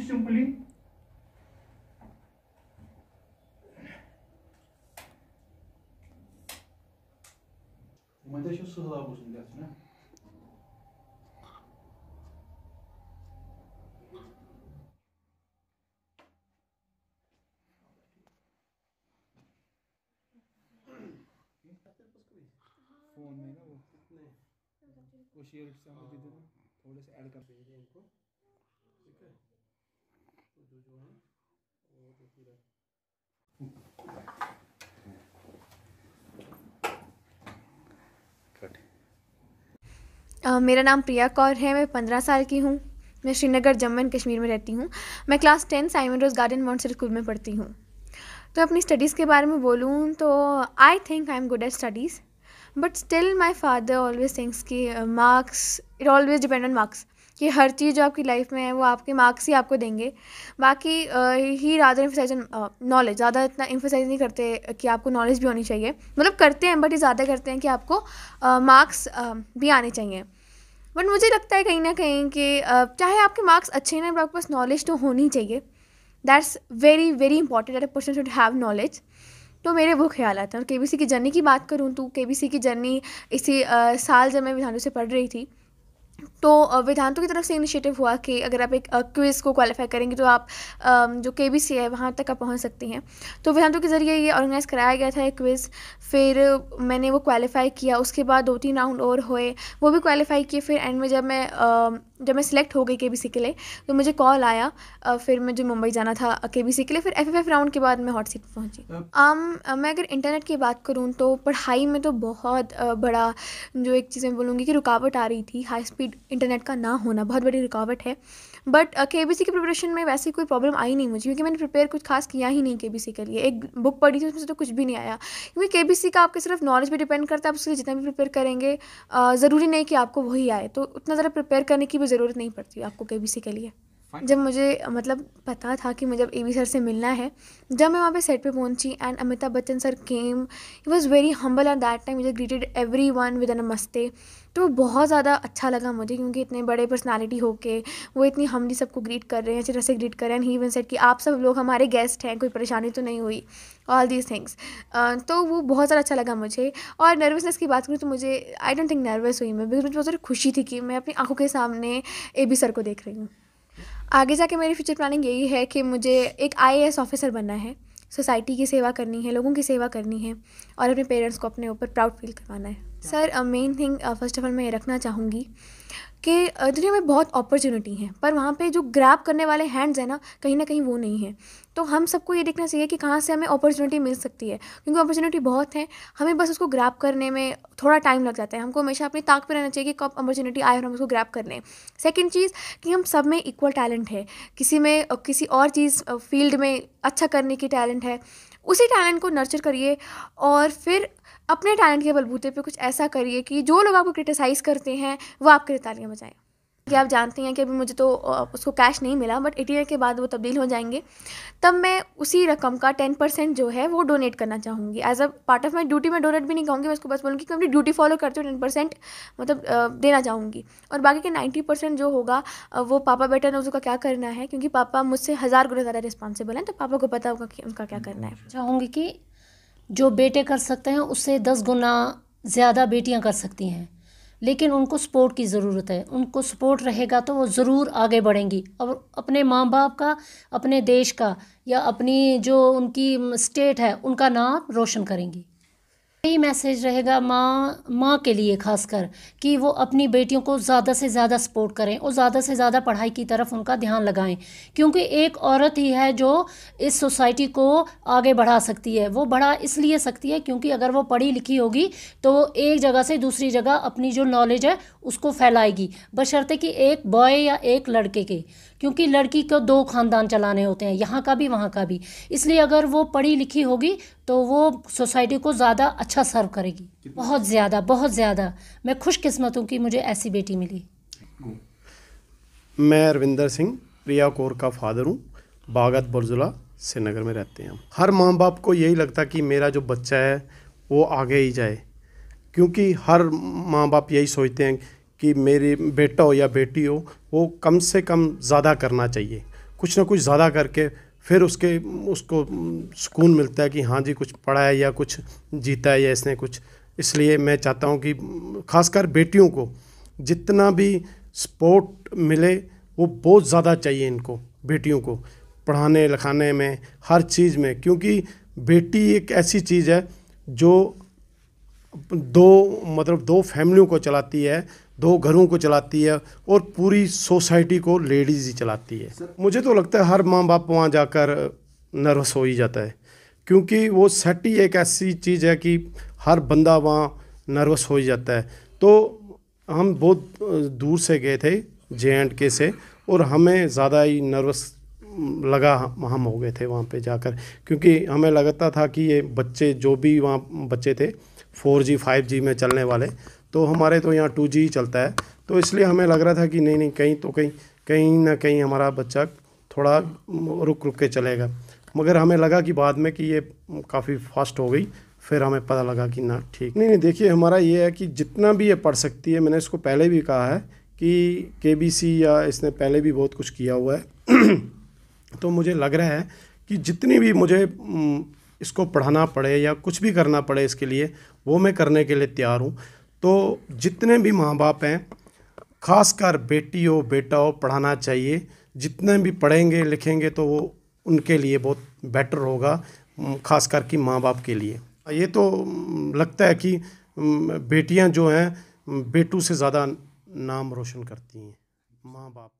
simply Umadeş o sığla bozun dersin ha. Phone में ना वो शेयर से हम दे देना थोड़े से ऐड कर देंगे इनको ठीक है तो जो है वो तो पूरा मेरा नाम प्रिया कौर है। मैं 15 साल की हूँ। मैं श्रीनगर जम्मू एंड कश्मीर में रहती हूँ। मैं class 10 Simon Rose Garden Montessori school में पढ़ती हूँ। तो अपनी स्टडीज़ के बारे में बोलूँ तो I think I am good at studies, but still my father always thinks कि marks, it always depend on marks, कि हर चीज़ जो आपकी लाइफ में है वो आपके मार्क्स ही आपको देंगे। बाकी ही रादर एम्फसाइज ऑन नॉलेज, ज़्यादा इतना एम्फसाइज नहीं करते कि आपको नॉलेज भी होनी चाहिए, मतलब करते हैं बट ये ज़्यादा करते हैं कि आपको मार्क्स भी आने चाहिए। बट मुझे लगता है कहीं ना कहीं कि चाहे आपके मार्क्स अच्छे ना, आपके पास नॉलेज तो होनी चाहिए। That's very very important that a person should have knowledge. तो मेरे वो ख्याल आते हैं। और केबीसी की जर्नी की बात करूँ तो केबीसी की जर्नी इसी साल जब मैं विधानों से पढ़ रही थी तो वेदांतों की तरफ से इनिशिएटिव हुआ कि अगर आप एक क्विज़ को क्वालिफाई करेंगे तो आप जो केबीसी है वहाँ तक आप पहुँच सकती हैं। तो वेदांतों के ज़रिए ये ऑर्गेनाइज़ कराया गया था एक क्विज़। फिर मैंने वो क्वालिफाई किया। उसके बाद 2-3 राउंड और हुए, वो भी क्वालिफाई किए। फिर एंड में जब मैं सिलेक्ट हो गई केबीसी के लिए तो मुझे कॉल आया। फिर मुझे मुंबई जाना था केबीसी के लिए। फिर एफएफएफ राउंड के बाद मैं हॉट सीट पर पहुँची। मैं अगर इंटरनेट की बात करूँ तो पढ़ाई में तो बहुत बड़ा जो एक चीज़ मैं बोलूँगी कि रुकावट आ रही थी, हाई स्पीड इंटरनेट का ना होना बहुत बड़ी रुकावट है। बट केबीसी की प्रिपरेशन में वैसे कोई प्रॉब्लम आई नहीं मुझे, क्योंकि मैंने प्रिपेयर कुछ खास किया ही नहीं केबीसी के लिए। एक बुक पढ़ी थी, उसमें से तो कुछ भी नहीं आया। क्योंकि केबीसी का आपके सिर्फ नॉलेज पे डिपेंड करता है, आप उसके लिए जितना भी प्रिपेयर करेंगे ज़रूरी नहीं कि आपको वही आए। तो उतना ज़्यादा प्रिपेयर करने की भी ज़रूरत नहीं पड़ती आपको केबीसी के लिए। जब मुझे मतलब पता था कि मुझे एबी सर से मिलना है, जब मैं वहाँ पे सेट पे पहुँची and Amitabh Bachchan sir came, he was very humble at that time. मुझे greeted everyone with an namaste. तो बहुत ज़्यादा अच्छा लगा मुझे, क्योंकि इतने बड़े पर्सनालिटी होके वो इतनी हम्बली सबको ग्रीट कर रहे हैं, अच्छी तरह से ग्रीट कर रहे हैं। ही इवन सेड कि आप सब लोग हमारे गेस्ट हैं, कोई परेशानी तो नहीं हुई, ऑल दीज थिंग्स। तो वो बहुत ज़्यादा अच्छा लगा मुझे। और नर्वसनेस की बात करूँ तो मुझे आई डोंट थिंक नर्वस हुई मैं, बिकॉज मुझे बहुत ज़्यादा खुशी थी कि मैं अपनी आंखों के सामने एबी सर को देख रही हूँ। आगे जाके मेरी फ्यूचर प्लानिंग यही है कि मुझे एक आईएएस ऑफिसर बनना है, सोसाइटी की सेवा करनी है, लोगों की सेवा करनी है और अपने पेरेंट्स को अपने ऊपर प्राउड फील करवाना है। Sir main thing first of all मैं ये रखना चाहूँगी कि दुनिया में बहुत अपॉर्चुनिटी हैं, पर वहाँ पे जो ग्रैब करने वाले हैंड्स हैं ना कहीं वो नहीं है। तो हम सबको ये देखना चाहिए कि कहाँ से हमें अपॉर्चुनिटी मिल सकती है, क्योंकि अपॉर्चुनिटी बहुत है, हमें बस उसको ग्रैब करने में थोड़ा टाइम लग जाता है। हमको हमेशा अपनी ताक पे रहना चाहिए कि कब अपॉर्चुनिटी आए और हम उसको ग्रैब कर लें। सेकेंड चीज़ कि हम सब में इक्वल टैलेंट है, किसी में किसी और चीज़ फील्ड में अच्छा करने की टैलेंट है, उसी टैलेंट को नर्चर करिए और फिर अपने टैलेंट के बलबूते पे कुछ ऐसा करिए कि जो लोग आपको क्रिटिसाइज़ करते हैं वो आपके लिए तालियां बजाएं। कि आप जानते हैं कि अभी मुझे तो उसको कैश नहीं मिला, बट 80 ईयर के बाद वो तब्दील हो जाएंगे, तब मैं उसी रकम का 10% जो है वो डोनेट करना चाहूँगी। As a part of my duty मैं डोनेट भी नहीं कहूँगी, मैं उसको बस बोलूँगी कि मैं अपनी ड्यूटी फॉलो करती हूँ, 10% मतलब देना चाहूँगी। और बाकी के 90% जो होगा वो पापा बेटा ने उसका क्या करना है, क्योंकि पापा मुझसे 1000 गुना ज़्यादा रिस्पॉन्सिबल हैं, तो पापा को पता होगा कि उनका क्या करना है। चाहूँगी कि जो बेटे कर सकते हैं उससे 10 गुना ज़्यादा बेटियां कर सकती हैं, लेकिन उनको सपोर्ट की ज़रूरत है। उनको सपोर्ट रहेगा तो वो ज़रूर आगे बढ़ेंगी और अपने माँ बाप का, अपने देश का या अपनी जो उनकी स्टेट है उनका नाम रोशन करेंगी। यही मैसेज रहेगा माँ के लिए खासकर, कि वो अपनी बेटियों को ज़्यादा से ज़्यादा सपोर्ट करें और ज़्यादा से ज़्यादा पढ़ाई की तरफ उनका ध्यान लगाएं, क्योंकि एक औरत ही है जो इस सोसाइटी को आगे बढ़ा सकती है। वो बढ़ा इसलिए सकती है क्योंकि अगर वो पढ़ी लिखी होगी तो वो एक जगह से दूसरी जगह अपनी जो नॉलेज है उसको फैलाएगी, बशर्ते कि एक बॉय या एक लड़के के, क्योंकि लड़की को 2 खानदान चलाने होते हैं, यहाँ का भी वहाँ का भी। इसलिए अगर वो पढ़ी लिखी होगी तो वो सोसाइटी को ज़्यादा अच्छा सर्व करेगी। बहुत ज़्यादा मैं खुशकिस्मत हूँ कि मुझे ऐसी बेटी मिली। मैं अरविंदर सिंह, प्रिया कौर का फादर हूँ। बागत बुरजुला श्रीनगर में रहते हैं हम। हर माँ बाप को यही लगता कि मेरा जो बच्चा है वो आगे ही जाए, क्योंकि हर माँ बाप यही सोचते हैं कि मेरी बेटा हो या बेटी हो वो कम से कम ज़्यादा करना चाहिए। कुछ ना कुछ ज़्यादा करके फिर उसको सुकून मिलता है कि हाँ जी कुछ पढ़ा है या कुछ जीता है या इसने कुछ। इसलिए मैं चाहता हूँ कि खासकर बेटियों को जितना भी सपोर्ट मिले वो बहुत ज़्यादा चाहिए इनको, बेटियों को पढ़ाने लिखाने में, हर चीज़ में, क्योंकि बेटी एक ऐसी चीज़ है जो दो फैमिलियों को चलाती है, 2 घरों को चलाती है और पूरी सोसाइटी को लेडीज़ ही चलाती है। मुझे तो लगता है हर माँ बाप वहाँ जाकर नर्वस हो ही जाता है, क्योंकि वो सेट ही एक ऐसी चीज़ है कि हर बंदा वहाँ नर्वस हो ही जाता है। तो हम बहुत दूर से गए थे J&K से, और हमें ज़्यादा ही नर्वस लगा हम हो गए थे वहाँ पे जाकर, क्योंकि हमें लगता था कि ये बच्चे जो भी वहाँ बच्चे थे 4G 5G में चलने वाले, तो हमारे तो यहाँ 2G ही चलता है, तो इसलिए हमें लग रहा था कि नहीं कहीं ना कहीं हमारा बच्चा थोड़ा रुक के चलेगा। मगर हमें लगा कि बाद में कि ये काफ़ी फास्ट हो गई, फिर हमें पता लगा कि ना ठीक नहीं। देखिए हमारा ये है कि जितना भी ये पढ़ सकती है, मैंने इसको पहले भी कहा है कि KBC या इसने पहले भी बहुत कुछ किया हुआ है तो मुझे लग रहा है कि जितनी भी मुझे इसको पढ़ाना पड़े या कुछ भी करना पड़े इसके लिए, वो मैं करने के लिए तैयार हूँ। तो जितने भी माँ बाप हैं, खासकर बेटी हो बेटा हो, पढ़ाना चाहिए। जितने भी पढ़ेंगे लिखेंगे तो वो उनके लिए बहुत बेटर होगा, खासकर कि माँ बाप के लिए। ये तो लगता है कि बेटियां जो हैं बेटों से ज़्यादा नाम रोशन करती हैं, माँ बाप।